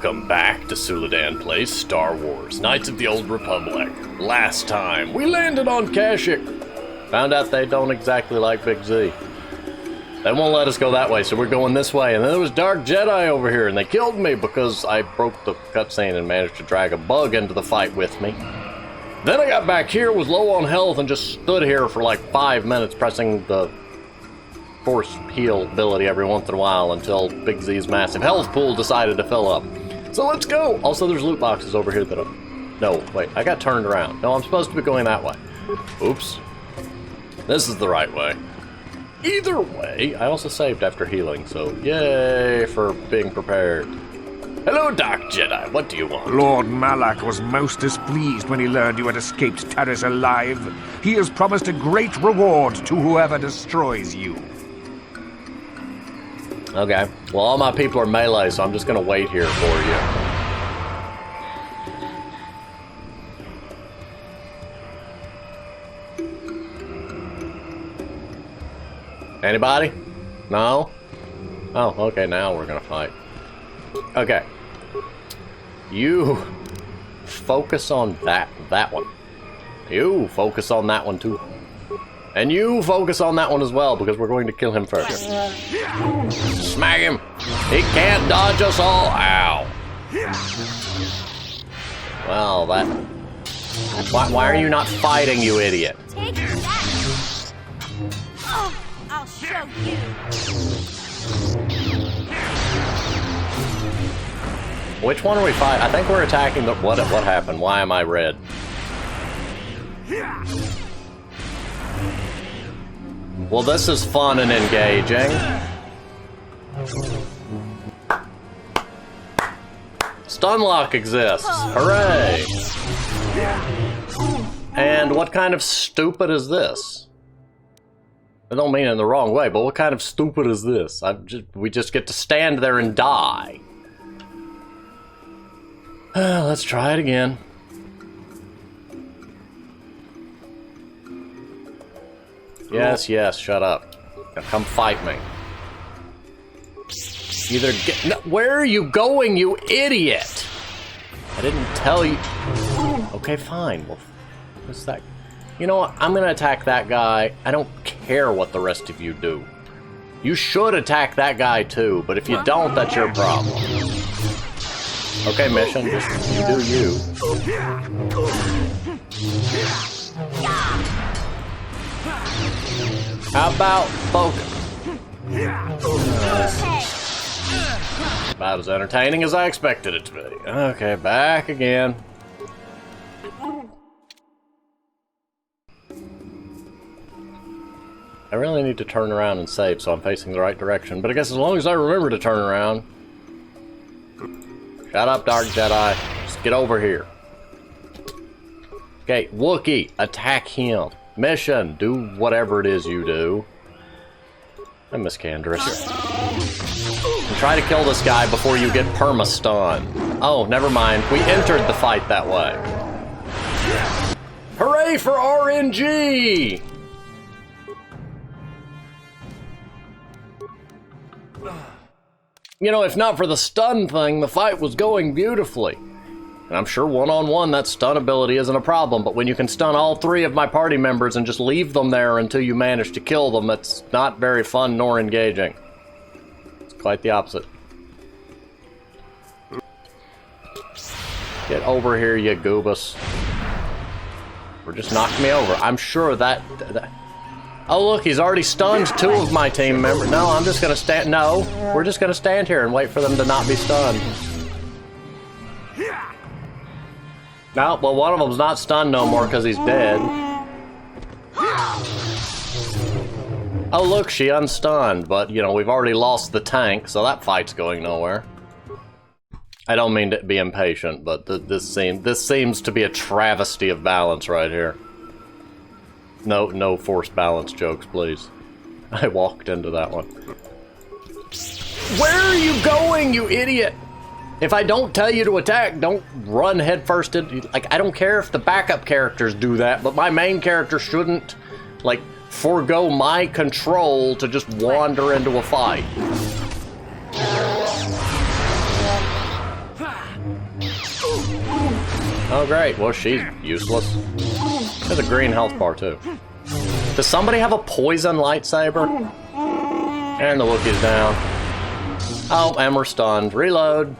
Welcome back to Suladan Plays Star Wars, Knights of the Old Republic. Last time, we landed on Kashyyyk. Found out they don't exactly like Big Z. They won't let us go that way, so we're going this way. And then there was Dark Jedi over here, and they killed me because I broke the cutscene and managed to drag a bug into the fight with me. Then I got back here, was low on health, and just stood here for like 5 minutes pressing the force heal ability every once in a while until Big Z's massive health pool decided to fill up. So let's go! Also, there's loot boxes over here that No, wait, I got turned around. No, I'm supposed to be going that way. Oops. This is the right way. Either way, I also saved after healing, so yay for being prepared. Hello, Dark Jedi. What do you want? Lord Malak was most displeased when he learned you had escaped Taris alive. He has promised a great reward to whoever destroys you. Okay. Well, all my people are melee, so I'm just gonna wait here for you. Anybody? No? Oh, okay, now we're gonna fight. Okay. You focus on that one. You focus on that one too. And you focus on that one as well, because we're going to kill him first. Smack him! He can't dodge us all! Ow! Well, that... Why are you not fighting, you idiot? Take that! Oh, I'll show you! Which one are we fighting? I think we're attacking the... What happened? Why am I red? Well, this is fun and engaging. Stun lock exists. Hooray! And what kind of stupid is this? I don't mean it in the wrong way, but what kind of stupid is this? We just get to stand there and die. Let's try it again. Yes, yes, shut up. Now come fight me. Either get... No, where are you going, you idiot? I didn't tell you... Okay, fine. Well, what's that? You know what? I'm gonna attack that guy. I don't care what the rest of you do. You should attack that guy too, but if you don't, that's your problem. Okay, mission, just you do you. How about focus? About as entertaining as I expected it to be. Okay, back again. I really need to turn around and save so I'm facing the right direction, but I guess as long as I remember to turn around. Shut up, Dark Jedi. Just get over here. Okay, Wookiee, attack him. Mission, do whatever it is you do. I miss Canderous. And try to kill this guy before you get perma-stun. Oh, never mind. We entered the fight that way. Hooray for RNG! You know, if not for the stun thing, the fight was going beautifully. And I'm sure one-on-one that stun ability isn't a problem, but when you can stun all 3 of my party members and just leave them there until you manage to kill them, it's not very fun nor engaging. It's quite the opposite. Get over here, you goobus. Or just knock me over. I'm sure that... Oh, look, he's already stunned 2 of my team members. No, I'm just gonna stand... No, we're just gonna stand here and wait for them to not be stunned. No, well, one of them's not stunned no more because he's dead. Oh, look, she unstunned, but, you know, we've already lost the tank, so that fight's going nowhere. I don't mean to be impatient, but this seems to be a travesty of balance right here. No forced balance jokes, please. I walked into that one. Where are you going, you idiot? If I don't tell you to attack, don't run headfirst into... Like, I don't care if the backup characters do that, but my main character shouldn't, like, forego my control to just wander into a fight. Oh, great. Well, she's useless. There's a green health bar, too. Does somebody have a poison lightsaber? And the Wookiee's down. Oh, and we're stunned. Reload.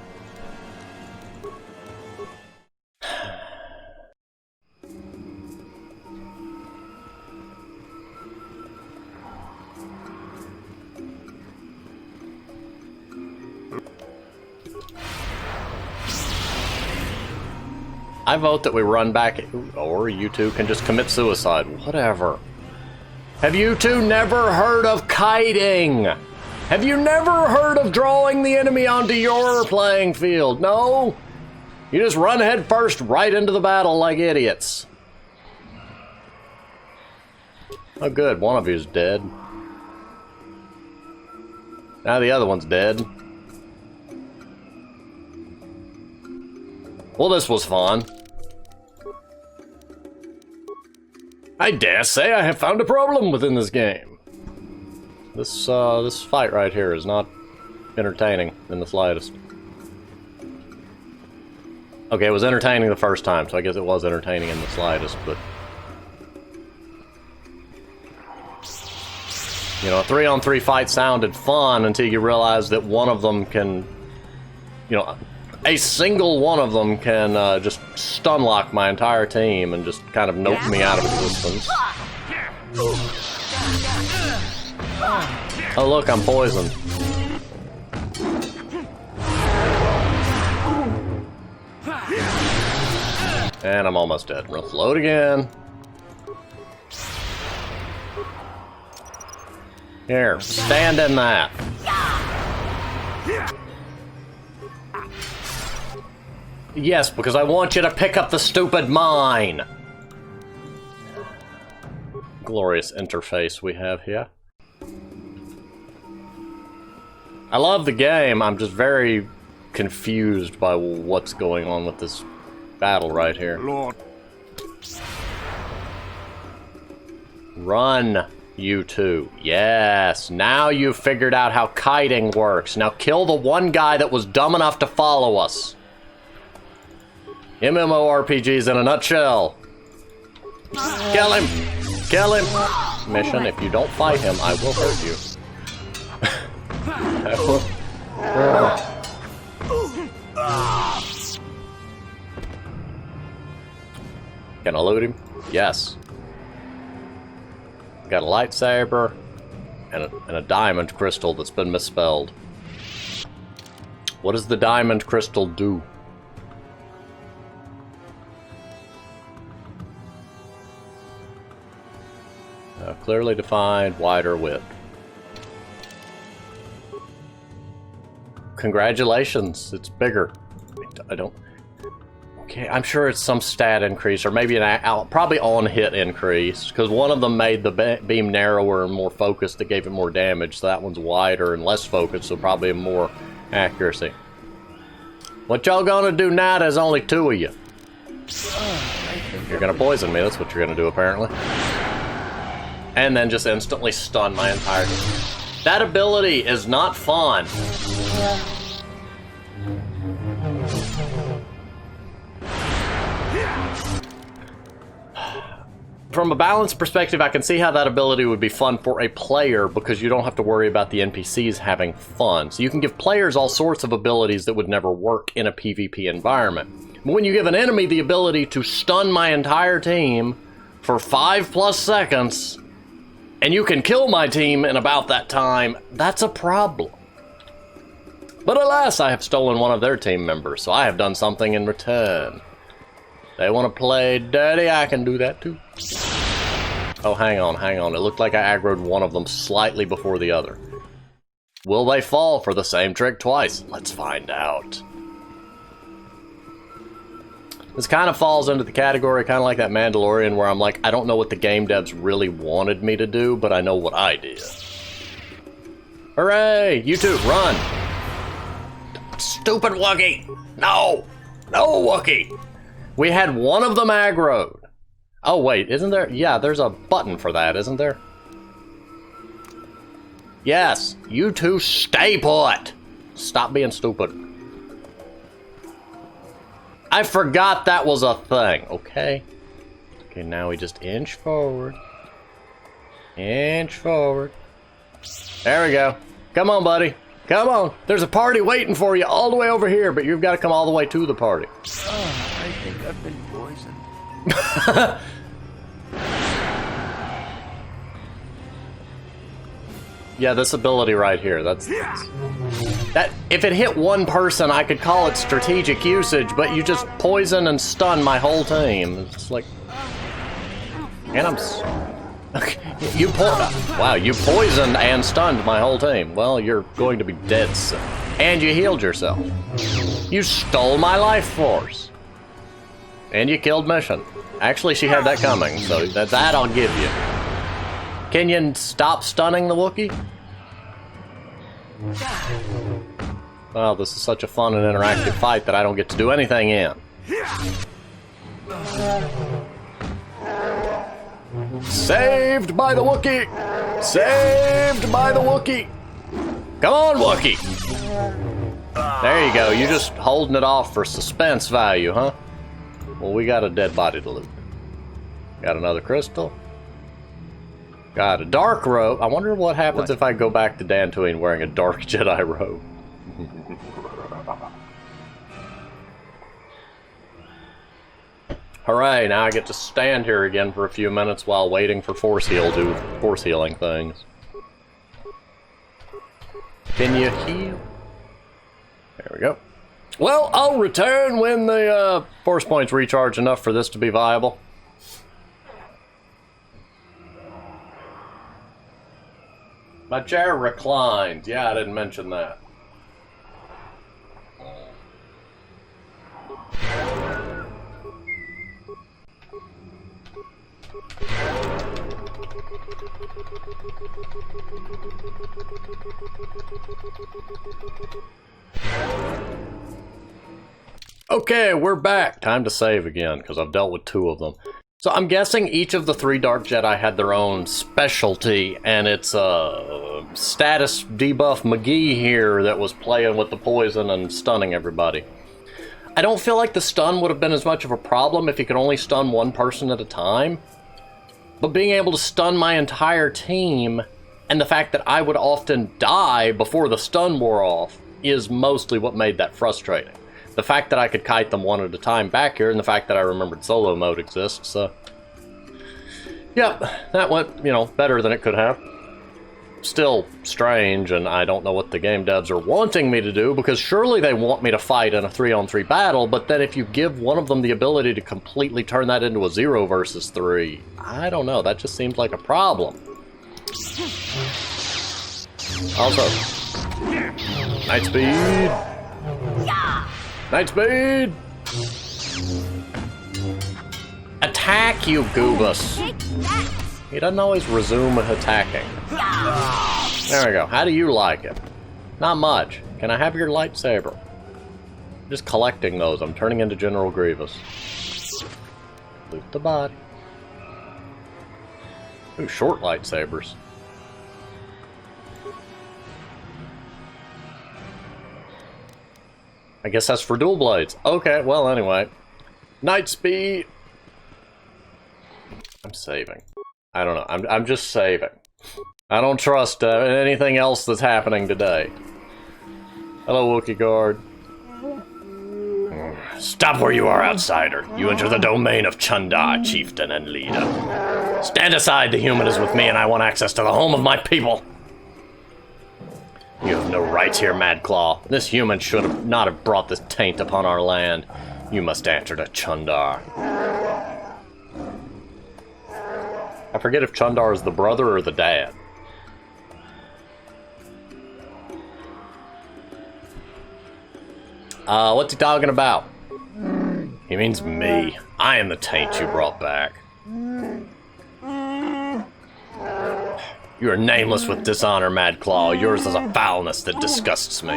I vote that we run back, or you two can just commit suicide. Whatever. Have you two never heard of kiting? Have you never heard of drawing the enemy onto your playing field? No? You just run head first right into the battle like idiots. Oh good, one of you's dead. Now the other one's dead. Well, this was fun. I dare say I have found a problem within this game. This fight right here is not entertaining in the slightest. Okay, it was entertaining the first time, so I guess it was entertaining in the slightest, but... You know, a 3-on-3 fight sounded fun until you realize that one of them can... You know, a single one of them can just stun lock my entire team and just kind of nope me out of existence. Oh look, I'm poisoned. And I'm almost dead. Reload again. Here, stand in that. Yes, because I want you to pick up the stupid mine. Glorious interface we have here. I love the game, I'm just very confused by what's going on with this battle right here. Lord. Run, you two. Yes, now you've figured out how kiting works. Now kill the one guy that was dumb enough to follow us. MMORPGs in a nutshell. Kill him! Kill him! Mission, if you don't fight him, I will hurt you. I will... Can I loot him? Yes. Got a lightsaber and a diamond crystal that's been misspelled. What does the diamond crystal do? Clearly defined, wider width. Congratulations, it's bigger. I don't... Okay, I'm sure it's some stat increase, or maybe probably on-hit increase, because one of them made the beam narrower and more focused that gave it more damage, so that one's wider and less focused, so probably more accuracy. What y'all gonna do now? There's only two of you. You're gonna poison me, that's what you're gonna do, apparently. And then just instantly stun my entire team. That ability is not fun. From a balance perspective, I can see how that ability would be fun for a player because you don't have to worry about the NPCs having fun. So you can give players all sorts of abilities that would never work in a PvP environment. But when you give an enemy the ability to stun my entire team for 5+ seconds, and you can kill my team in about that time, that's a problem. But alas, I have stolen one of their team members, so I have done something in return. They want to play dirty, I can do that too. Oh, hang on. It looked like I aggroed one of them slightly before the other. Will they fall for the same trick twice? Let's find out. This kind of falls into the category, kind of like that Mandalorian, where I'm like, I don't know what the game devs really wanted me to do, but I know what I did. Hooray! You two, run! Stupid Wookiee! No! No, Wookiee! We had one of them aggroed. Oh, wait, isn't there? Yeah, there's a button for that, isn't there? Yes, you two stay put! Stop being stupid. I forgot that was a thing. Okay. Okay, now we just inch forward. Inch forward. There we go. Come on, buddy. Come on. There's a party waiting for you all the way over here, but you've got to come all the way to the party. Oh, I think I've been poisoned. Yeah, this ability right here, that's... That, if it hit one person, I could call it strategic usage, but you just poison and stun my whole team. It's like... And I'm... Okay, wow, you poisoned and stunned my whole team. Well, you're going to be dead soon. And you healed yourself. You stole my life force. And you killed Mission. Actually, she had that coming, so that I'll give you. Can you stop stunning the Wookiee? Well, this is such a fun and interactive fight that I don't get to do anything in. Saved by the Wookiee! Saved by the Wookiee! Come on, Wookiee! There you go, you're just holding it off for suspense value, huh? Well, we got a dead body to loot. Got another crystal. Got a dark robe. I wonder what happens if I go back to Dantooine wearing a dark Jedi robe. Hooray, now I get to stand here again for a few minutes while waiting for force healing things. Can you heal? There we go. Well, I'll return when the force points recharge enough for this to be viable. My chair reclined. Yeah, I didn't mention that. Okay, we're back. Time to save again, because I've dealt with 2 of them. So I'm guessing each of the 3 Dark Jedi had their own specialty, and it's status debuff McGee here that was playing with the poison and stunning everybody. I don't feel like the stun would have been as much of a problem if you could only stun one person at a time. But being able to stun my entire team, and the fact that I would often die before the stun wore off, is mostly what made that frustrating. The fact that I could kite them one at a time back here, and the fact that I remembered solo mode exists, so... Yep, that went, you know, better than it could have. Still strange, and I don't know what the game devs are wanting me to do, because surely they want me to fight in a 3-on-3 battle, but then if you give one of them the ability to completely turn that into a 0 versus 3, I don't know, that just seems like a problem. Also, night speed! Night speed! Attack, you goobus! He doesn't always resume attacking. There we go. How do you like it? Not much. Can I have your lightsaber? I'm just collecting those. I'm turning into General Grievous. Loot the body. Ooh, short lightsabers. I guess that's for dual blades. Okay, well, anyway. Night speed! I'm saving. I don't know. I'm just saving. I don't trust anything else that's happening today. Hello, Wookiee guard. Stop where you are, outsider. You enter the domain of Chundar, chieftain and leader. Stand aside, the human is with me, and I want access to the home of my people. You have no rights here, Madclaw. This human should not have brought this taint upon our land. You must answer to Chundar. I forget if Chundar is the brother or the dad. What's he talking about? He means me. I am the taint you brought back. You are nameless with dishonor, Madclaw. Yours is a foulness that disgusts me.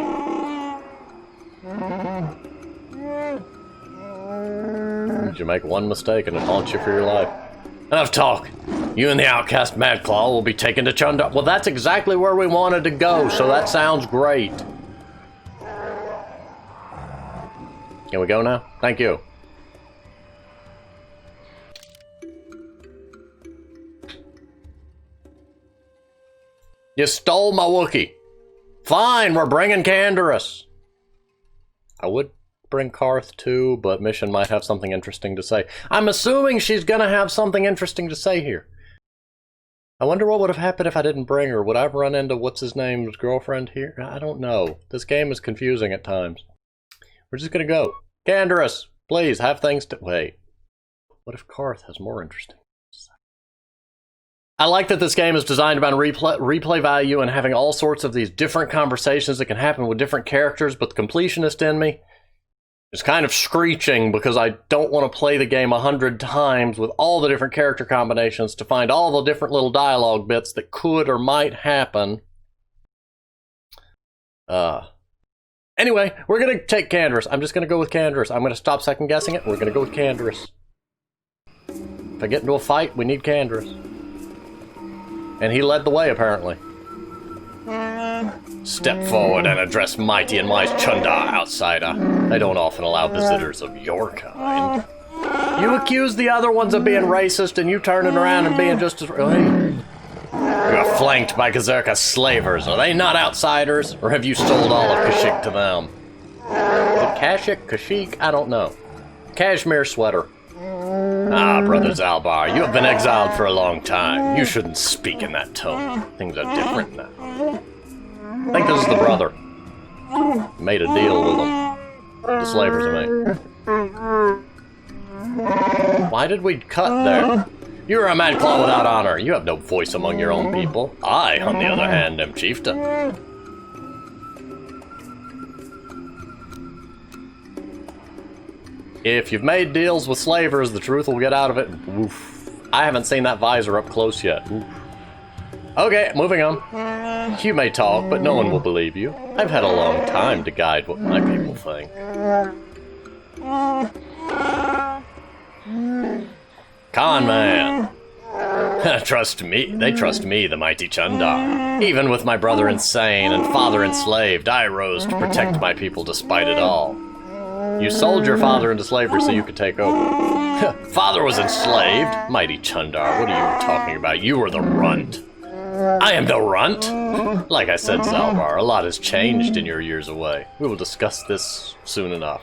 Did you make one mistake and it haunts you for your life? Enough talk. You and the outcast Madclaw will be taken to Chundar. Well, that's exactly where we wanted to go, so that sounds great. Can we go now? Thank you. You stole my Wookiee. Fine, we're bringing Canderous. I would bring Karth too, but Mission might have something interesting to say. I'm assuming she's gonna have something interesting to say here. I wonder what would have happened if I didn't bring her. Would I have run into what's-his-name's girlfriend here? I don't know. This game is confusing at times. We're just gonna go. Canderous, please, have things to... Wait. What if Karth has more interesting to say? I like that this game is designed around replay value and having all sorts of these different conversations that can happen with different characters, but the completionist in me is kind of screeching because I don't want to play the game 100 times with all the different character combinations to find all the different little dialogue bits that could or might happen. Anyway, we're going to take Canderous. I'm just going to go with Canderous. I'm going to stop second guessing it. We're going to go with Canderous. If I get into a fight, we need Canderous. And he led the way, apparently. Step forward and address mighty and wise Chundar, outsider. I don't often allow visitors of your kind. You accuse the other ones of being racist, and you turning around and being just as... Hey. You're flanked by Kazurka slavers. Are they not outsiders? Or have you sold all of Kashyyyk to them? Is it Kashyyyk? Kashyyyk? I don't know. Cashmere sweater. Ah, Brother Zaalbar, you have been exiled for a long time. You shouldn't speak in that tone. Things are different now. I think this is the brother. Made a deal with them. The slavers, I mean. Why did we cut there? You're a mad claw without honor. You have no voice among your own people. I, on the other hand, am chieftain. If you've made deals with slavers, the truth will get out of it. Oof. I haven't seen that visor up close yet. Oof. Okay, moving on. You may talk, but no one will believe you. I've had a long time to guide what my people think. Con man. Trust me. They trust me, the mighty Chundar. Even with my brother insane and father enslaved, I rose to protect my people despite it all. You sold your father into slavery so you could take over. Father was enslaved? Mighty Chundar, what are you talking about? You were the runt. I am the runt? Like I said, Zaalbar, a lot has changed in your years away. We will discuss this soon enough.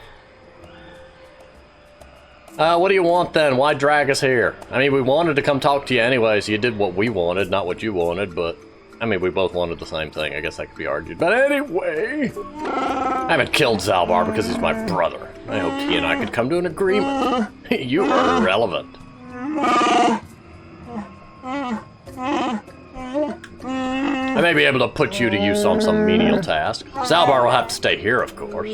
What do you want then? Why drag us here? I mean, we wanted to come talk to you anyway, so you did what we wanted, not what you wanted, but... I mean, we both wanted the same thing. I guess that could be argued. But anyway... I haven't killed Zaalbar because he's my brother. I hoped he and I could come to an agreement. You are irrelevant. I may be able to put you to use on some menial task. Zaalbar will have to stay here, of course.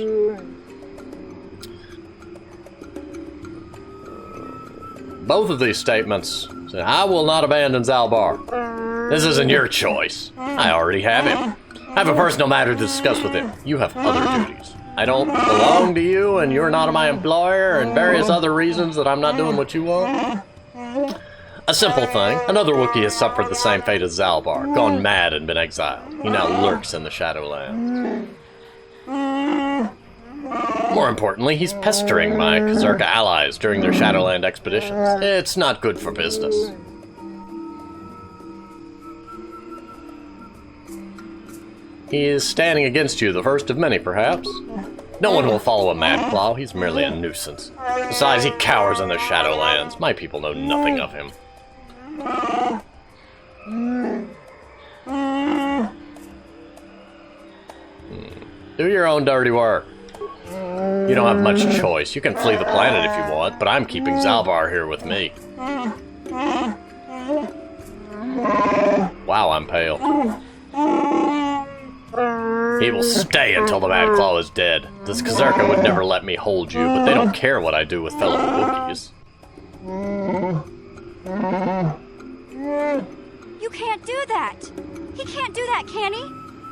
Both of these statements say, I will not abandon Zaalbar. This isn't your choice. I already have him. I have a personal matter to discuss with him. You have other duties. I don't belong to you, and you're not my employer, and various other reasons that I'm not doing what you want. A simple thing. Another Wookiee has suffered the same fate as Zaalbar, gone mad and been exiled. He now lurks in the Shadowlands. More importantly, he's pestering my Kazurka allies during their Shadowland expeditions. It's not good for business. He is standing against you, the first of many, perhaps. No one will follow a mad claw. He's merely a nuisance. Besides, he cowers in the Shadowlands. My people know nothing of him. Do your own dirty work. You don't have much choice. You can flee the planet if you want, but I'm keeping Zaalbar here with me. Wow, I'm pale. He will stay until the Mad Claw is dead. This Kazurka would never let me hold you, but they don't care what I do with fellow Wookies. You can't do that! He can't do that, can he?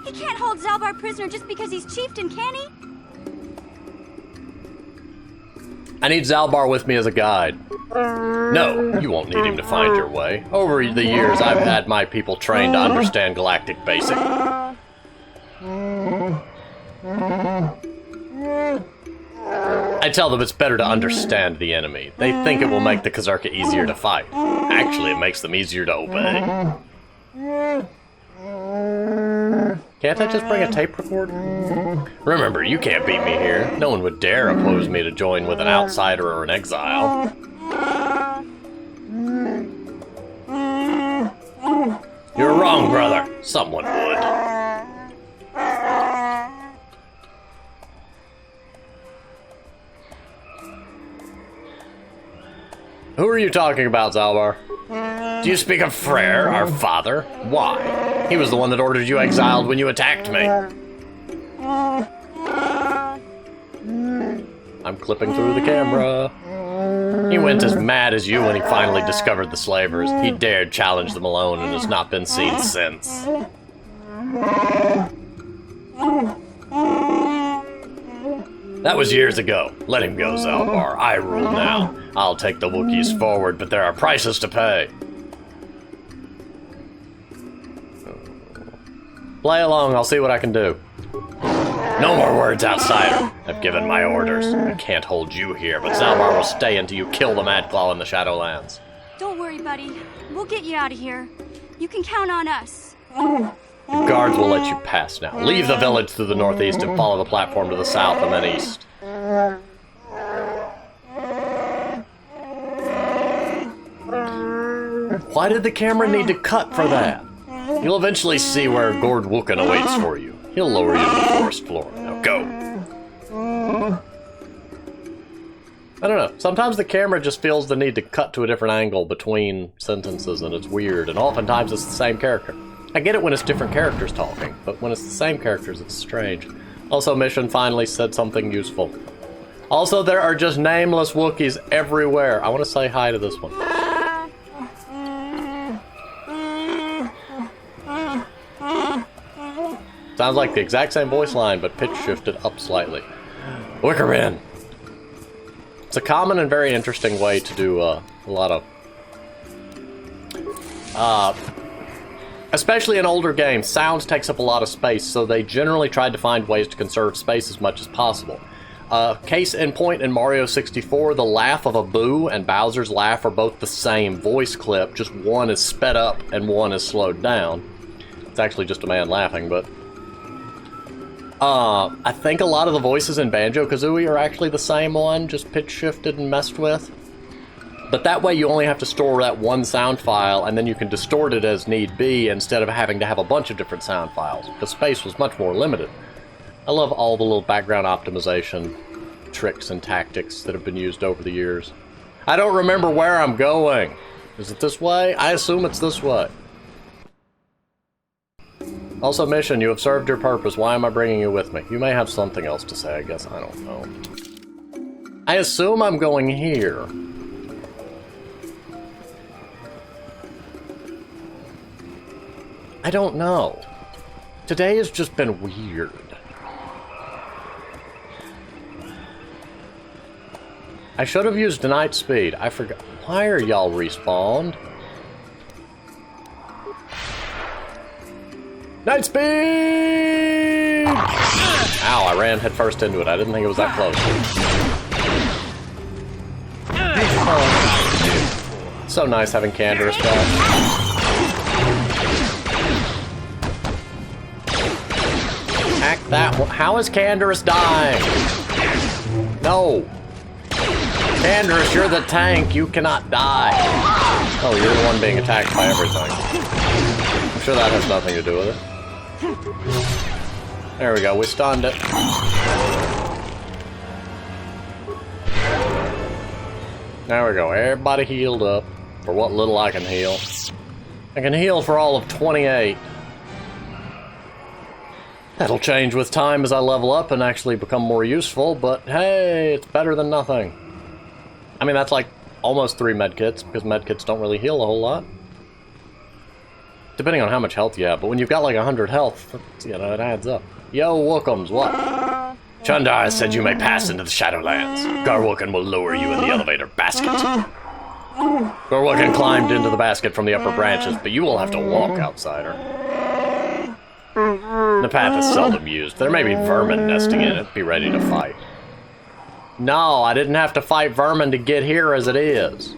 He can't hold Zaalbar prisoner just because he's chieftain, can he? I need Zaalbar with me as a guide. No, you won't need him to find your way. Over the years, I've had my people trained to understand galactic basic. I tell them it's better to understand the enemy. They think it will make the Kazarka easier to fight. Actually, it makes them easier to obey. Can't I just bring a tape recorder? Remember, you can't beat me here. No one would dare oppose me to join with an outsider or an exile. You're wrong, brother. Someone would. Who are you talking about, Zaalbar? Do you speak of Freyr, our father? Why? He was the one that ordered you exiled when you attacked me. I'm clipping through the camera. He went as mad as you when he finally discovered the slavers. He dared challenge them alone and has not been seen since. That was years ago. Let him go, Zaalbar. I rule now. I'll take the Wookiees forward, but there are prices to pay. Play along, I'll see what I can do. No more words, outsider. I've given my orders. I can't hold you here, but Zaalbar will stay until you kill the Madclaw in the Shadowlands. Don't worry, buddy. We'll get you out of here. You can count on us. The guards will let you pass now. Leave the village to the northeast and follow the platform to the south and then east. Why did the camera need to cut for that? You'll eventually see where Gord Wookin awaits for you. He'll lower you to the forest floor. Now go. I don't know. Sometimes the camera just feels the need to cut to a different angle between sentences, and it's weird, and oftentimes it's the same character. I get it when it's different characters talking, but when it's the same characters, it's strange. Also, Mission finally said something useful. Also, there are just nameless Wookiees everywhere. I want to say hi to this one. Sounds like the exact same voice line, but pitch shifted up slightly. Wickerman! It's a common and very interesting way to do a lot of... especially in older games, sounds takes up a lot of space, so they generally tried to find ways to conserve space as much as possible. Case in point, in Mario 64, the laugh of a Boo and Bowser's laugh are both the same voice clip, just one is sped up and one is slowed down. It's actually just a man laughing, but... I think a lot of the voices in Banjo-Kazooie are actually the same one, just pitch shifted and messed with. But that way you only have to store that one sound file, and then you can distort it as need be, instead of having to have a bunch of different sound files, because space was much more limited. I love all the little background optimization tricks and tactics that have been used over the years. I don't remember where I'm going. Is it this way? I assume it's this way. Also, Mission, you have served your purpose. Why am I bringing you with me? You may have something else to say, I guess. I don't know. I assume I'm going here. I don't know. Today has just been weird. I should have used night speed. I forgot. Why are y'all respawned? Night speed! Ow, I ran headfirst into it. I didn't think it was that close. Oh. So nice having Canderous back. Hack that one. How is Canderous dying? No. Canderous, you're the tank. You cannot die. Oh, you're the one being attacked by everything. I'm sure that has nothing to do with it. There we go, we stunned it. There we go, everybody healed up. For what little I can heal. I can heal for all of 28. That'll change with time as I level up and actually become more useful, but hey, it's better than nothing. I mean, that's like almost 3 medkits, because medkits don't really heal a whole lot. Depending on how much health you have, but when you've got like 100 health, you know, it adds up. Yo, Wookums, what? Chundar said you may pass into the Shadowlands. Garwookin will lower you in the elevator basket. Garwookin climbed into the basket from the upper branches, but you will have to walk, outsider. The path is seldom used. There may be vermin nesting in it. Be ready to fight. No, I didn't have to fight vermin to get here as it is.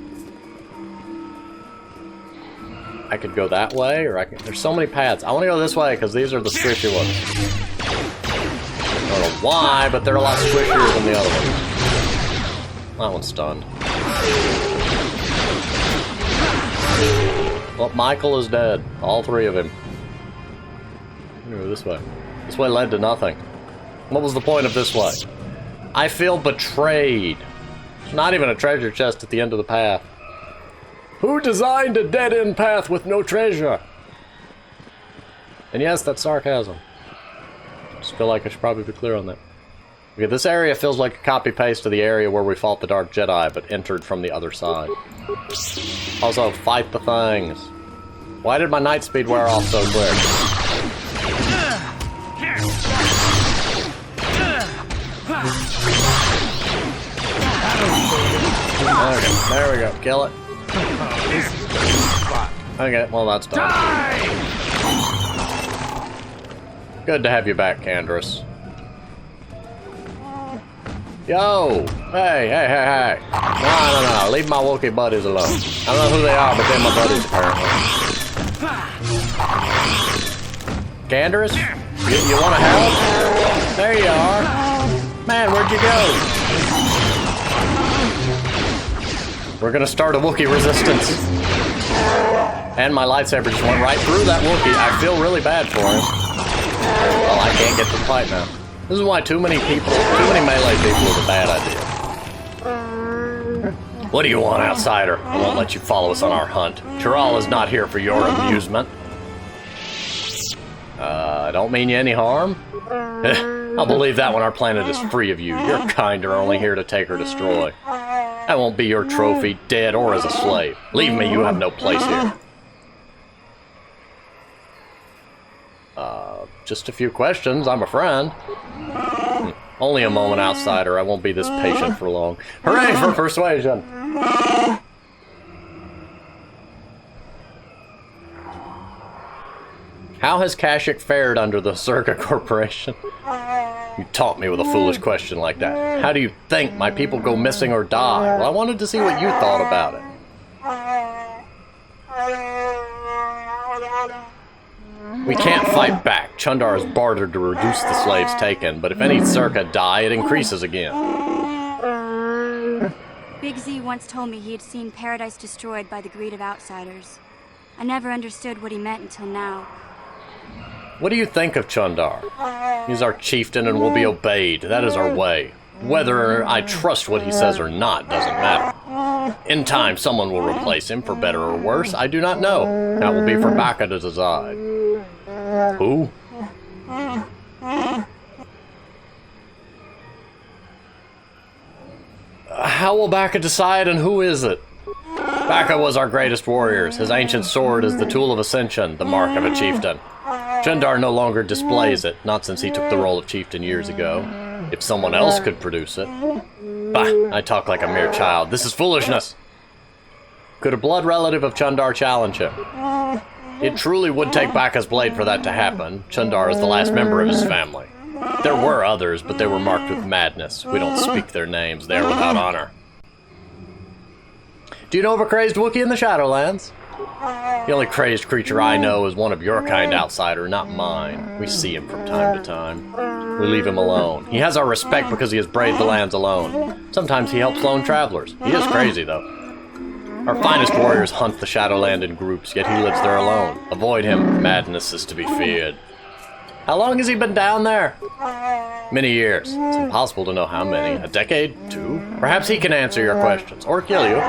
I could go that way, or I can... There's so many paths. I want to go this way, because these are the squishy ones. I don't know why, but they're a lot squishier than the other ones. That one's stunned. Well, Michael is dead. All three of him. Go this way. This way led to nothing. What was the point of this way? I feel betrayed. There's not even a treasure chest at the end of the path. Who designed a dead-end path with no treasure? And yes, that's sarcasm. Just feel like I should probably be clear on that. Okay, this area feels like a copy-paste of the area where we fought the Dark Jedi, but entered from the other side. Also, fight the things. Why did my night speed wear off so quick? Okay, there we go. Kill it. Okay, well that's done. Good to have you back, Candrace. Yo! Hey, hey, hey, hey. No. Leave my Wookiee buddies alone. I don't know who they are, but they're my buddies, apparently. Candrace? You want to help? There you are. Man, where'd you go? We're gonna start a Wookiee resistance. And my lightsaber just went right through that Wookiee. I feel really bad for him. Well, I can't get to the fight now. This is why too many melee people is a bad idea. What do you want, outsider? I won't let you follow us on our hunt. Chiral is not here for your amusement. I don't mean you any harm. I'll believe that when our planet is free of you. Your kind are only here to take or destroy. I won't be your trophy, dead or as a slave. Leave me, you have no place here. Just a few questions, I'm a friend. Only a moment, outsider. I won't be this patient for long. Hooray for persuasion! How has Kashyyyk fared under the Zerga Corporation? You taunt me with a foolish question like that. How do you think my people go missing or die? Well, I wanted to see what you thought about it. We can't fight back. Chundar is bartered to reduce the slaves taken, but if any Zerga die, it increases again. Big Z once told me he had seen paradise destroyed by the greed of outsiders. I never understood what he meant until now. What do you think of Chundar? He's our chieftain and will be obeyed. That is our way. Whether I trust what he says or not doesn't matter. In time, someone will replace him, for better or worse. I do not know. That will be for Baka to decide. Who? How will Baka decide, and who is it? Baka was our greatest warrior. His ancient sword is the tool of ascension, the mark of a chieftain. Chundar no longer displays it, not since he took the role of chieftain years ago. If someone else could produce it. Bah, I talk like a mere child. This is foolishness. Could a blood relative of Chundar challenge him? It truly would take Baka's blade for that to happen. Chundar is the last member of his family. There were others, but they were marked with madness. We don't speak their names. They are without honor. Do you know of a crazed Wookiee in the Shadowlands? The only crazed creature I know is one of your kind, outsider, not mine. We see him from time to time. We leave him alone. He has our respect because he has braved the lands alone. Sometimes he helps lone travelers. He is crazy, though. Our finest warriors hunt the Shadowland in groups, yet he lives there alone. Avoid him. Madness is to be feared. How long has he been down there? Many years. It's impossible to know how many. A decade? 2? Perhaps he can answer your questions. Or kill you.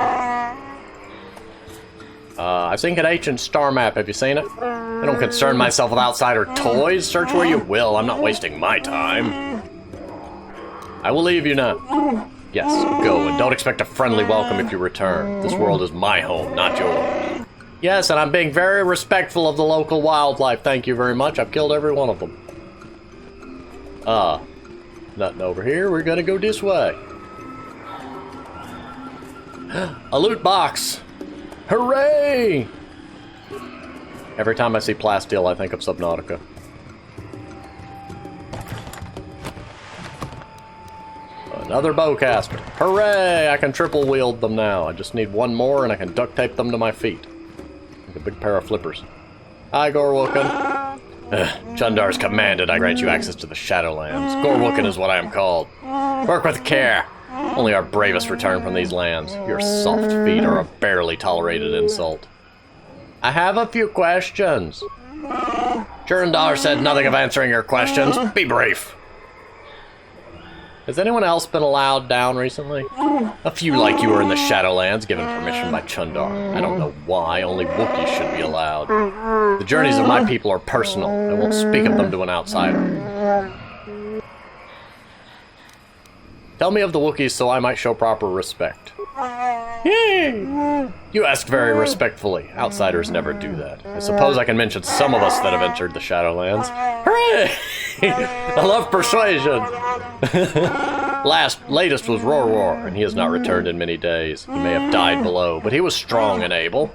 I've seen an ancient star map. Have you seen it? I don't concern myself with outsider toys. Search where you will. I'm not wasting my time. I will leave you now. Yes, go, and don't expect a friendly welcome if you return. This world is my home, not yours. Yes, and I'm being very respectful of the local wildlife. Thank you very much. I've killed every one of them. Nothing over here. We're gonna go this way. A loot box. Hooray! Every time I see Plasteel, I think of Another bowcaster. Hooray! I can triple wield them now. I just need one more and I can duct tape them to my feet. Like a big pair of flippers. Hi, Gorwookin. Chundar's commanded I grant you access to the Shadowlands. Gorwookin is what I am called. Work with care. Only our bravest return from these lands. Your soft feet are a barely tolerated insult. I have a few questions. Chundar said nothing of answering your questions. Be brief. Has anyone else been allowed down recently? A few like you are in the Shadowlands, given permission by Chundar. I don't know why, only Wookiees should be allowed. The journeys of my people are personal. I won't speak of them to an outsider. Tell me of the Wookiees so I might show proper respect. Yay! You ask very respectfully. Outsiders never do that. I suppose I can mention some of us that have entered the Shadowlands. Hooray! I love persuasion! Latest was Rorwar, and he has not returned in many days. He may have died below, but he was strong and able.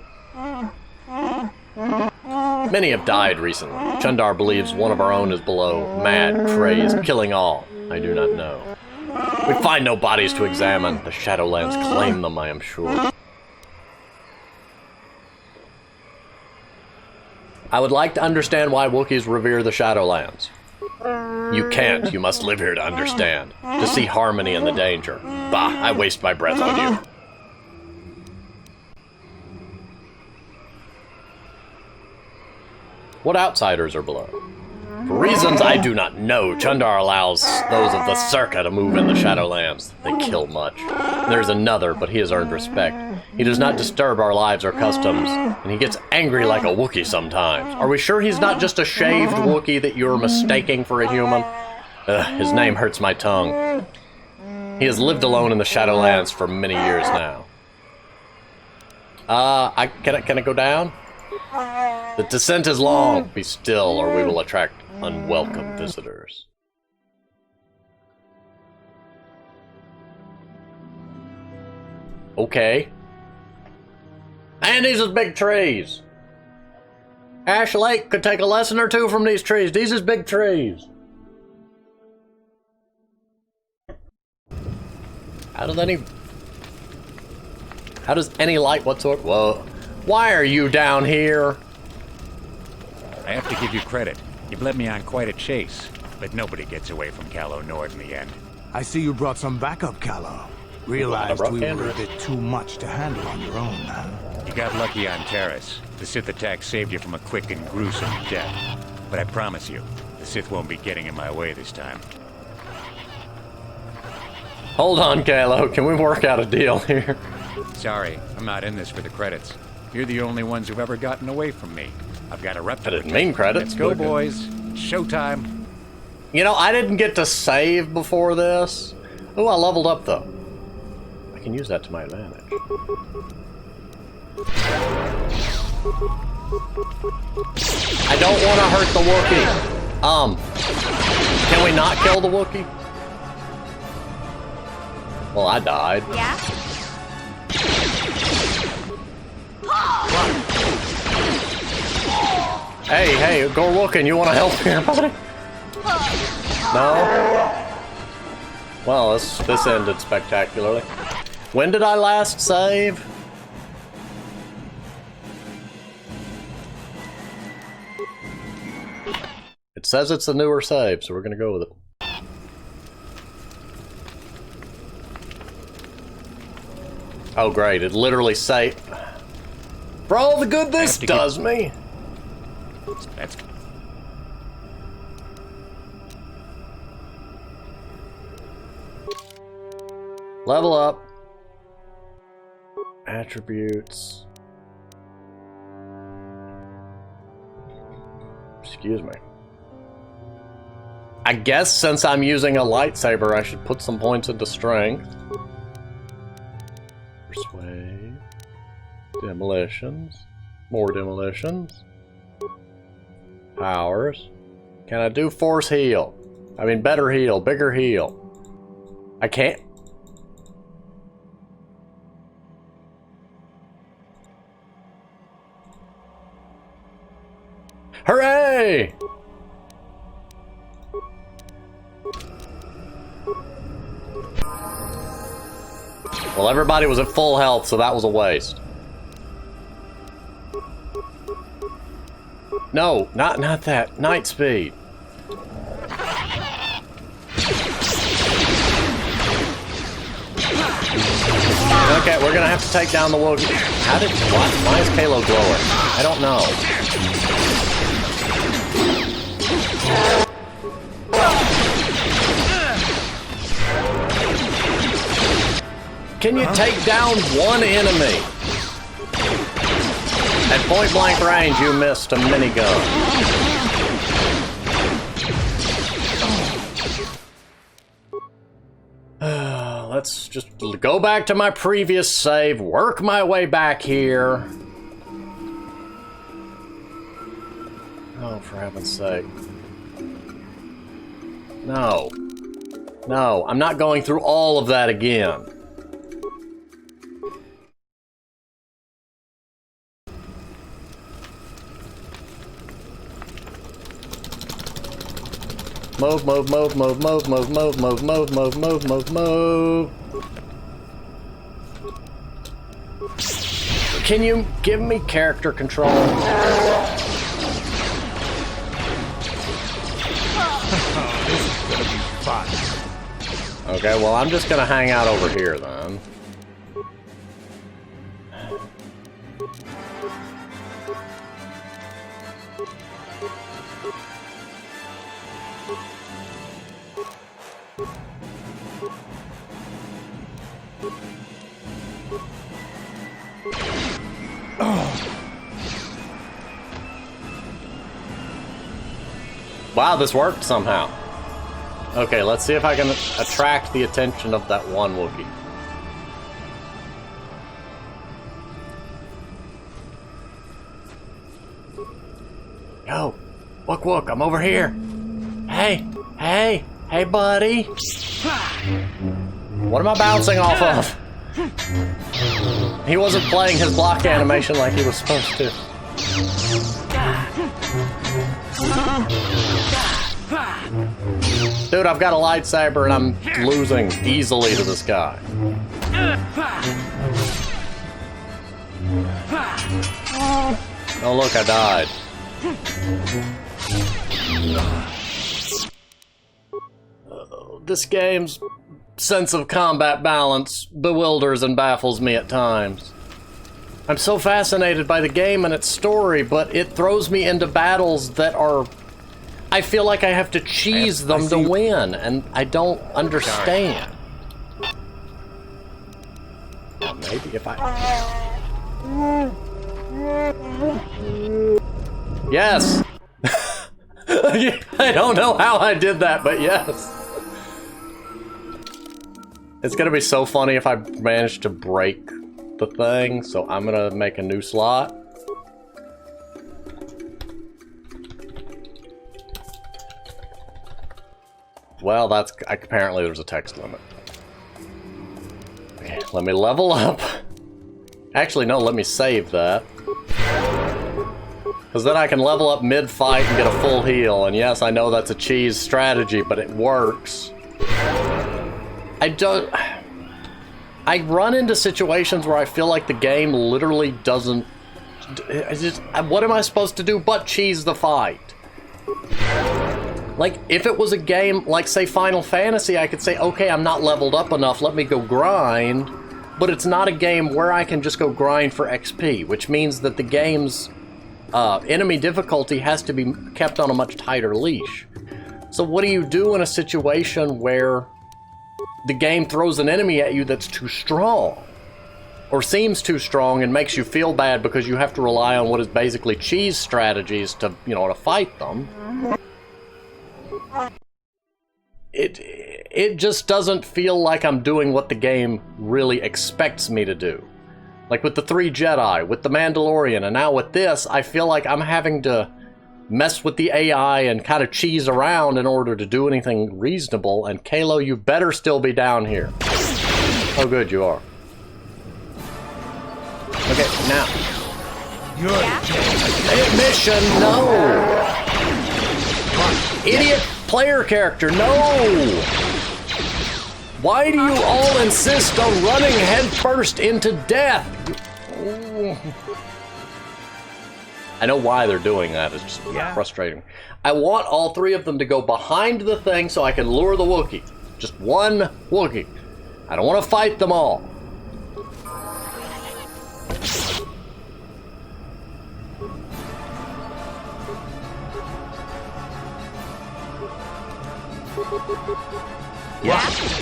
Many have died recently. Chundar believes one of our own is below, mad, crazed, killing all. I do not know. We find no bodies to examine. The Shadowlands claim them, I am sure. I would like to understand why Wookiees revere the Shadowlands. You can't. You must live here to understand. To see harmony in the danger. Bah, I waste my breath on you. What outsiders are below? For reasons I do not know, Chundar allows those of the Circa to move in the Shadowlands. They kill much. There's another, but he has earned respect. He does not disturb our lives or customs, and he gets angry like a Wookiee sometimes. Are we sure he's not just a shaved Wookiee that you're mistaking for a human? His name hurts my tongue. He has lived alone in the Shadowlands for many years now. Can I go down? The descent is long. Be still, or we will attract unwelcome visitors. Okay. And these is big trees. Ash Lake could take a lesson or two from these trees. These is big trees. How does any light whatsoever? Whoa. Why are you down here? I have to give you credit. You've led me on quite a chase, but nobody gets away from Callow Nord in the end. I see you brought some backup, Callow. Realized we were a bit too much to handle on your own, huh? You got lucky on Terrace. The Sith attack saved you from a quick and gruesome death. But I promise you, the Sith won't be getting in my way this time. Hold on, Callow. Can we work out a deal here? Sorry, I'm not in this for the credits. You're the only ones who've ever gotten away from me. I've got a rep to I didn't mean credits. Let's go, boys. It's showtime. You know, I didn't get to save before this. Oh, I leveled up, though. I can use that to my advantage. I don't want to hurt the Wookiee. Can we not kill the Wookiee? Well, I died. Yeah? Hey, Gorwookin, you want to help here, buddy? No? Well, this ended spectacularly. When did I last save? It says it's a newer save, so we're gonna go with it. Oh great, it literally saved. For all the good this does me! That's... Level up. Attributes. Excuse me. I guess since I'm using a lightsaber, I should put some points into strength. Persuade. Demolitions. More demolitions. Powers. Can I do force heal? I mean, better heal, bigger heal. I can't. Hooray! Well, everybody was at full health, so that was a waste. No, not that. Night speed. Okay, we're gonna have to take down the Wookies. What? Why is Kalo glowing? I don't know. Can you take down one enemy? At point blank range, you missed a minigun. Let's just go back to my previous save, work my way back here. Oh, for heaven's sake. No. No, I'm not going through all of that again. Move, move, move, move, move, move, move, move, move, move, move, move, move. Can you give me character control? This is gonna be fun. Okay, well, I'm just gonna hang out over here then. Wow, this worked somehow. Okay, let's see if I can attract the attention of that one Wookiee. Yo, Wook Wook, I'm over here. Hey, hey, hey, buddy. What am I bouncing off of? He wasn't playing his block animation like he was supposed to. Dude, I've got a lightsaber and I'm losing easily to this guy. Oh look, I died. This game's sense of combat balance bewilders and baffles me at times. I'm so fascinated by the game and its story, but it throws me into battles that are... I feel like I have to cheese them to win, and I don't understand. Well, maybe if I... Yes! I don't know how I did that, but yes. It's gonna be so funny if I manage to break the thing, so I'm gonna make a new slot. Well, that's... apparently there's a text limit. Okay, let me level up. Actually, no, let me save that. Because then I can level up mid-fight and get a full heal. And yes, I know that's a cheese strategy, but it works. I run into situations where I feel like the game literally doesn't... what am I supposed to do but cheese the fight? Like, if it was a game like, say, Final Fantasy, I could say, okay, I'm not leveled up enough, let me go grind. But it's not a game where I can just go grind for XP, which means that the game's enemy difficulty has to be kept on a much tighter leash. So what do you do in a situation where the game throws an enemy at you that's too strong? Or seems too strong and makes you feel bad because you have to rely on what is basically cheese strategies to, you know, to fight them. It just doesn't feel like I'm doing what the game really expects me to do. Like with the 3 Jedi, with the Mandalorian, and now with this, I feel like I'm having to mess with the AI and kind of cheese around in order to do anything reasonable. And Kalo, you better still be down here. Oh good, you are. Okay, now. Mission, no! Idiot player character, no! Why do you all insist on running headfirst into death? I know why they're doing that. It's just frustrating. I want all three of them to go behind the thing so I can lure the Wookiee. Just one Wookiee. I don't want to fight them all.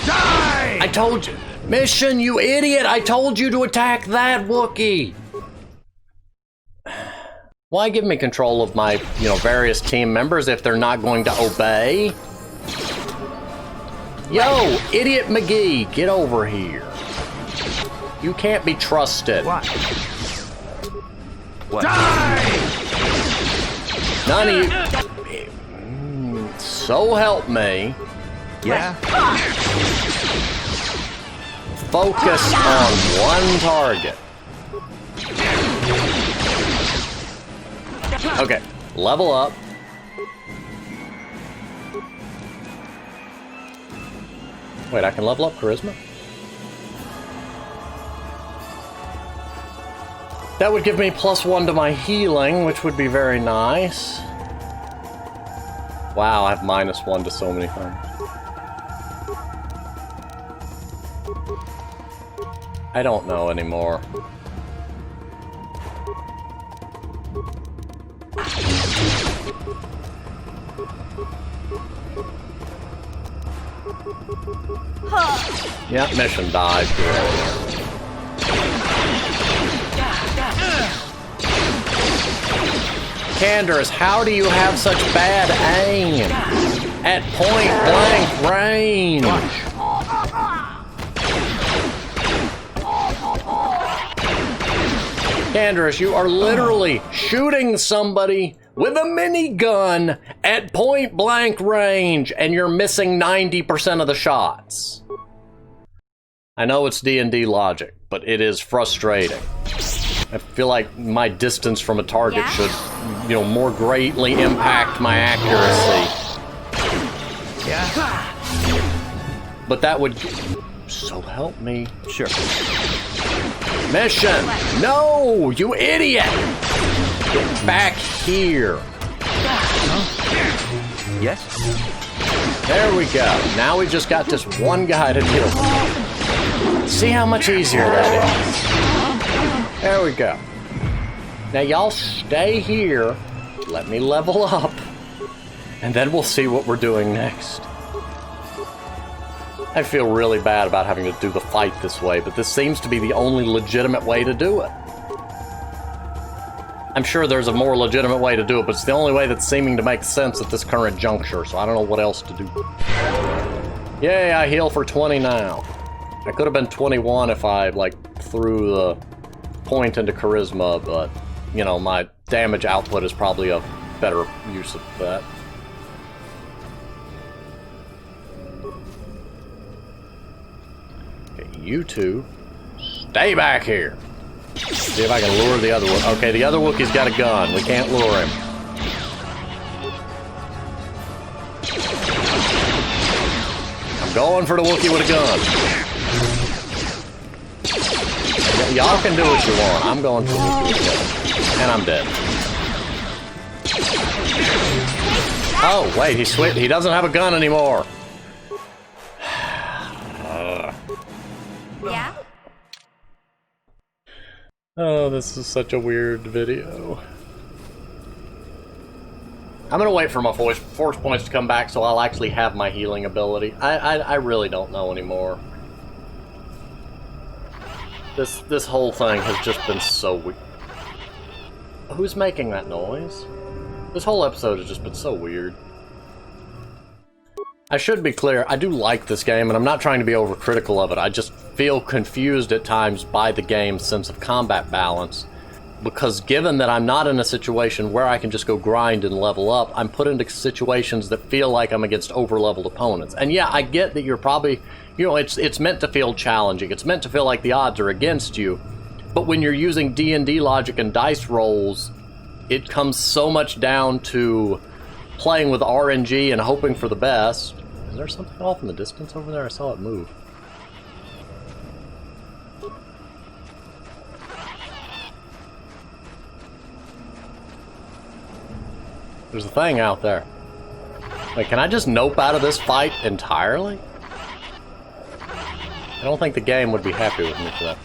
Die! I told you. Mission, you idiot! I told you to attack that Wookiee! Why give me control of my, various team members if they're not going to obey? Yo, Idiot McGee, get over here. You can't be trusted. What? Die! None of you... So help me. Yeah? Focus on one target. Okay, level up. Wait, I can level up charisma? That would give me +1 to my healing, which would be very nice. Wow, I have -1 to so many things. I don't know anymore. Yep, mission died. Candace, how do you have such bad aim? At point blank range. Candace, you are literally shooting somebody with a minigun at point blank range, and you're missing 90% of the shots. I know it's D&D logic, but it is frustrating. I feel like my distance from a target should, more greatly impact my accuracy. Yeah? But that would... So help me. Sure. Mission! No! You idiot! Get back here. Yes? There we go. Now we just got this one guy to deal with. See how much easier that is. There we go. Now y'all stay here. Let me level up. And then we'll see what we're doing next. I feel really bad about having to do the fight this way, but this seems to be the only legitimate way to do it. I'm sure there's a more legitimate way to do it, but it's the only way that's seeming to make sense at this current juncture, so I don't know what else to do. Yay, I heal for 20 now. I could have been 21 if I, threw the point into charisma, but, my damage output is probably a better use of that. Okay, you two, stay back here. See if I can lure the other one. Okay, the other Wookiee's got a gun. We can't lure him. I'm going for the Wookiee with a gun. Y'all can do what you want. I'm going for the Wookiee with a gun. And I'm dead. Oh, wait, he doesn't have a gun anymore. Yeah? Oh, this is such a weird video. I'm gonna wait for my force points to come back so I'll actually have my healing ability. I really don't know anymore. This whole thing has just been so weird. Who's making that noise? This whole episode has just been so weird. I should be clear, I do like this game, and I'm not trying to be overcritical of it. I just feel confused at times by the game's sense of combat balance, because given that I'm not in a situation where I can just go grind and level up, I'm put into situations that feel like I'm against over-leveled opponents. And yeah, I get that you're probably, it's meant to feel challenging. It's meant to feel like the odds are against you, but when you're using D&D logic and dice rolls, it comes so much down to playing with RNG and hoping for the best. Is there something off in the distance over there? I saw it move. There's a thing out there. Wait, can I just nope out of this fight entirely? I don't think the game would be happy with me for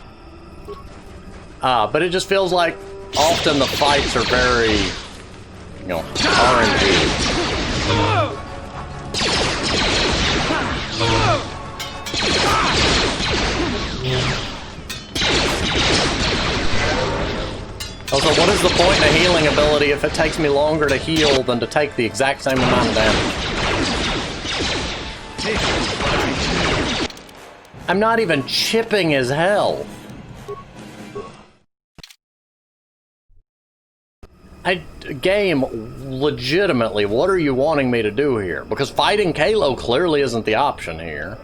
that. But it just feels like often the fights are very, you know, RNG. Also, what is the point in a healing ability if it takes me longer to heal than to take the exact same amount of damage? I'm not even chipping his health. Game, legitimately, what are you wanting me to do here? Because fighting Kalo clearly isn't the option here.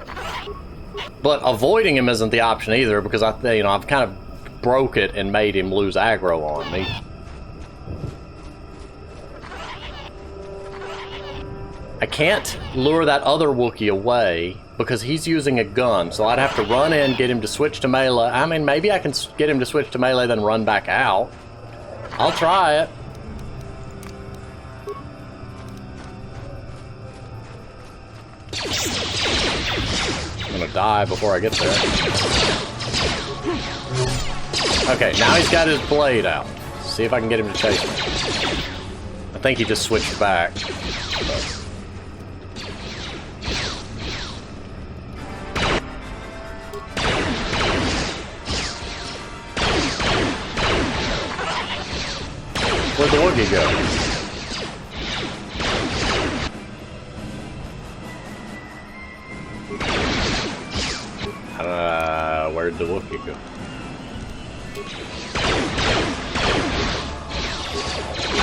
But avoiding him isn't the option either, because I've kind of broke it and made him lose aggro on me. I can't lure that other Wookiee away because he's using a gun, so I'd have to run in, get him to switch to melee. I mean, maybe I can get him to switch to melee, then run back out. I'll try it. I'm gonna die before I get there. Okay, now he's got his blade out. See if I can get him to chase me. I think he just switched back. Where'd the Wookiee go? Where'd the Wookiee go?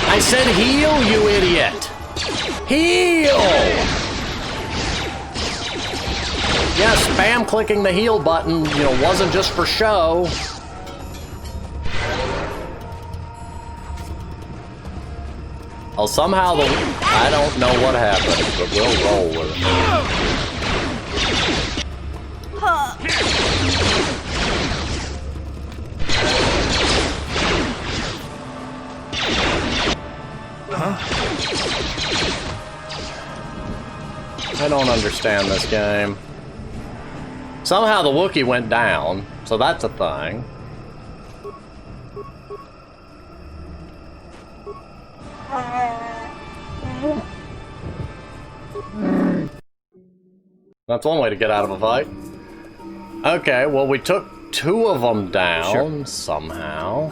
I said heal, you idiot! Heal! Yeah, spam clicking the heal button, you know, wasn't just for show. Oh, somehow I don't know what happened, but we'll roll with it. I don't understand this game. Somehow the Wookiee went down, so that's a thing. That's one way to get out of a fight. Okay, well, we took 2 of them down somehow.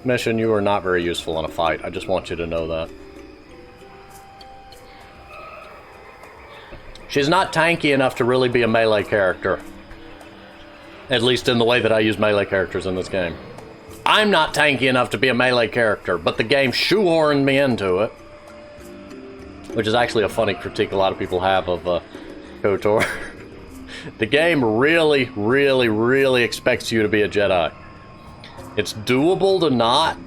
Mission, you are not very useful in a fight. I just want you to know that. She's not tanky enough to really be a melee character. At least in the way that I use melee characters in this game. I'm not tanky enough to be a melee character, but the game shoehorned me into it. Which is actually a funny critique a lot of people have of KOTOR. The game really, really, really expects you to be a Jedi. It's doable to not,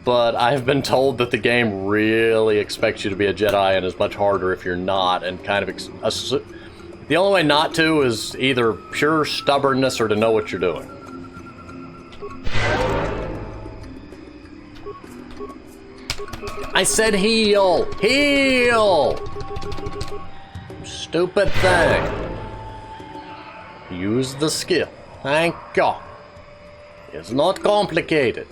but I've been told that the game really expects you to be a Jedi and is much harder if you're not, and kind of the only way not to is either pure stubbornness or to know what you're doing. I said heal! Heal! Stupid thing. Use the skill. Thank God. It's not complicated.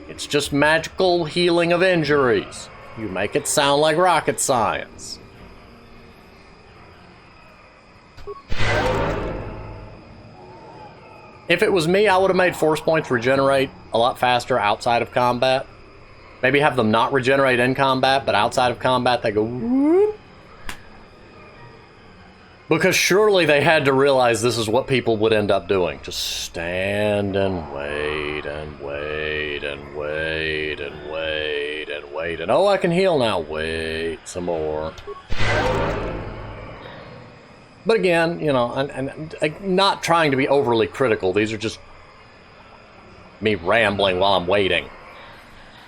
It's just magical healing of injuries. You make it sound like rocket science. If it was me, I would have made force points regenerate a lot faster outside of combat. Maybe have them not regenerate in combat, but outside of combat they go whoop. Because surely they had to realize this is what people would end up doing. Just stand and wait and wait and wait and wait and wait. And oh, I can heal now. Wait some more. But again, you know, and not trying to be overly critical. These are just me rambling while I'm waiting.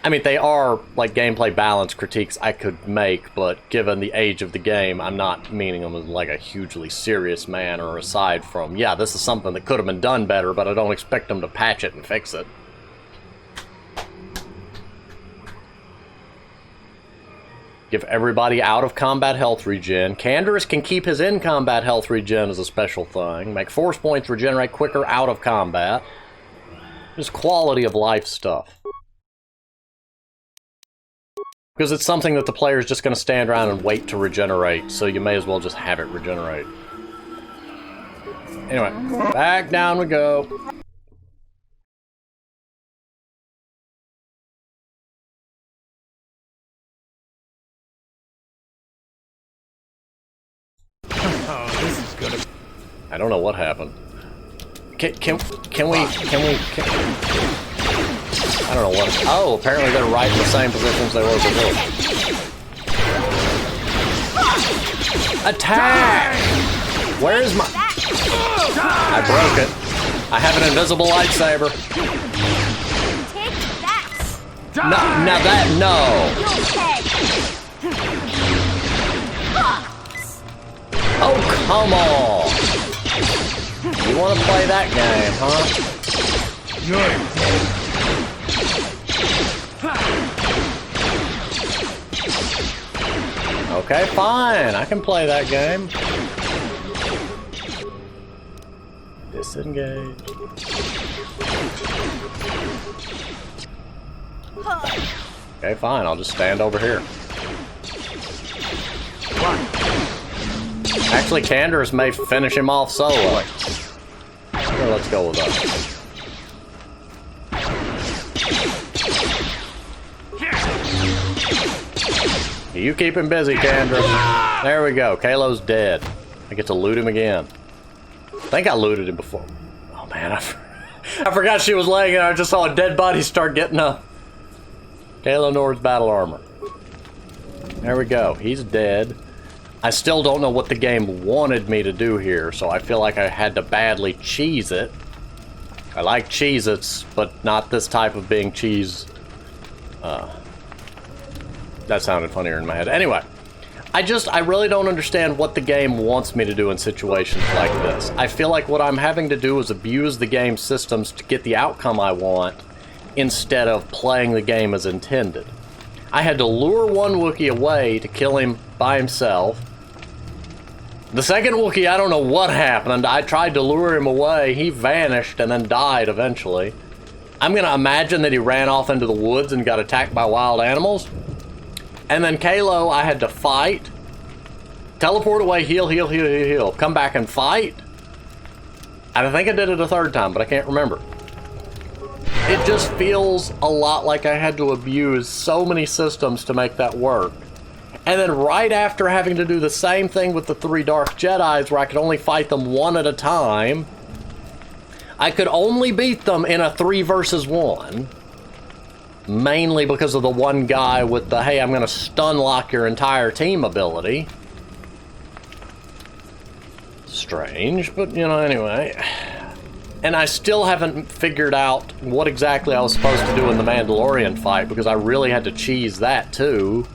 I mean, they are, like, gameplay balance critiques I could make, but given the age of the game, I'm not meaning them as, like, a hugely serious man, or aside from, yeah, this is something that could have been done better, but I don't expect them to patch it and fix it. Give everybody out-of-combat health regen. Canderous can keep his in-combat health regen as a special thing. Make force points regenerate quicker out of combat. Just quality of life stuff. Because it's something that the player is just going to stand around and wait to regenerate, so you may as well just have it regenerate. Anyway, back down we go. Oh, this is gonna... I don't know what happened. Can we... I don't know what... Oh, apparently they're right in the same positions they were before. Attack! Where's my... I broke it. I have an invisible lightsaber. Take that! No, now that... No! Oh, come on! You want to play that game, huh? Okay, fine. I can play that game. Disengage. Okay, fine. I'll just stand over here. Actually, Canderous may finish him off solo. So let's go with that. You keep him busy, Canderous. There we go. Kalo's dead. I get to loot him again. I think I looted him before. Oh man, I forgot she was laying there. I just saw a dead body start getting up. Kalo Nord's battle armor. There we go. He's dead. I still don't know what the game wanted me to do here, so I feel like I had to badly cheese it. I like Cheez-Its, but not this type of being cheese. That sounded funnier in my head. Anyway, I really don't understand what the game wants me to do in situations like this. I feel like what I'm having to do is abuse the game systems to get the outcome I want, instead of playing the game as intended. I had to lure one Wookiee away to kill him by himself. The second Wookiee, I don't know what happened. I tried to lure him away. He vanished and then died eventually. I'm gonna imagine that he ran off into the woods and got attacked by wild animals. And then Kalo, I had to fight. Teleport away, heal. Come back and fight. I think I did it a third time, but I can't remember. It just feels a lot like I had to abuse so many systems to make that work. And then right after having to do the same thing with the 3 Dark Jedis, where I could only fight them one at a time, I could only beat them in a 3 versus 1. Mainly because of the one guy with the, hey, I'm going to stun lock your entire team ability. Strange, but you know, anyway. And I still haven't figured out what exactly I was supposed to do in the Mandalorian fight, because I really had to cheese that too.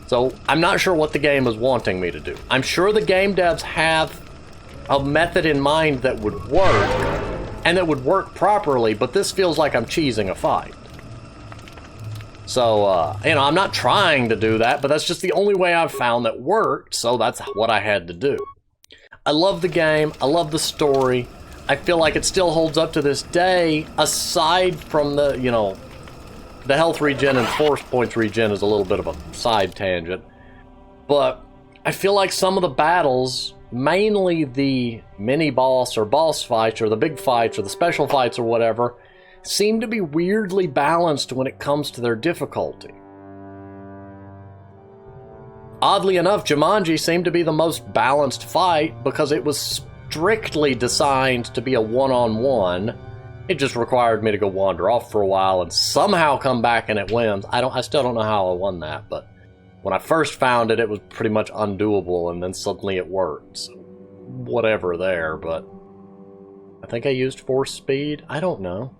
So I'm not sure what the game is wanting me to do. I'm sure the game devs have a method in mind that would work, and that would work properly, but this feels like I'm cheesing a fight. So, you know, I'm not trying to do that, but that's just the only way I've found that worked, so that's what I had to do. I love the game, I love the story. I feel like it still holds up to this day, aside from the, you know, the health regen and force points regen is a little bit of a side tangent. But I feel like some of the battles, mainly the mini-boss or boss fights or the big fights or the special fights or whatever, seem to be weirdly balanced when it comes to their difficulty. Oddly enough, Jumanji seemed to be the most balanced fight because it was strictly designed to be a one-on-one. It just required me to go wander off for a while and somehow come back and it wins. I still don't know how I won that, but when I first found it, it was pretty much undoable, and then suddenly it worked. So whatever there, but I think I used force speed. I don't know.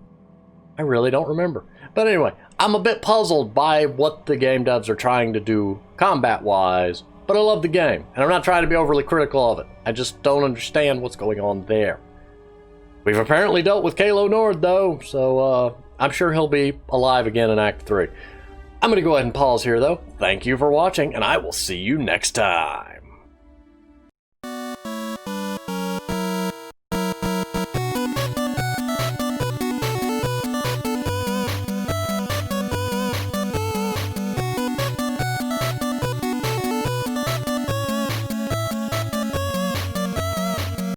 I really don't remember. But anyway, I'm a bit puzzled by what the game devs are trying to do combat-wise, but I love the game, and I'm not trying to be overly critical of it. I just don't understand what's going on there. We've apparently dealt with Kalo Nord, though, so I'm sure he'll be alive again in Act 3. I'm going to go ahead and pause here, though. Thank you for watching, and I will see you next time.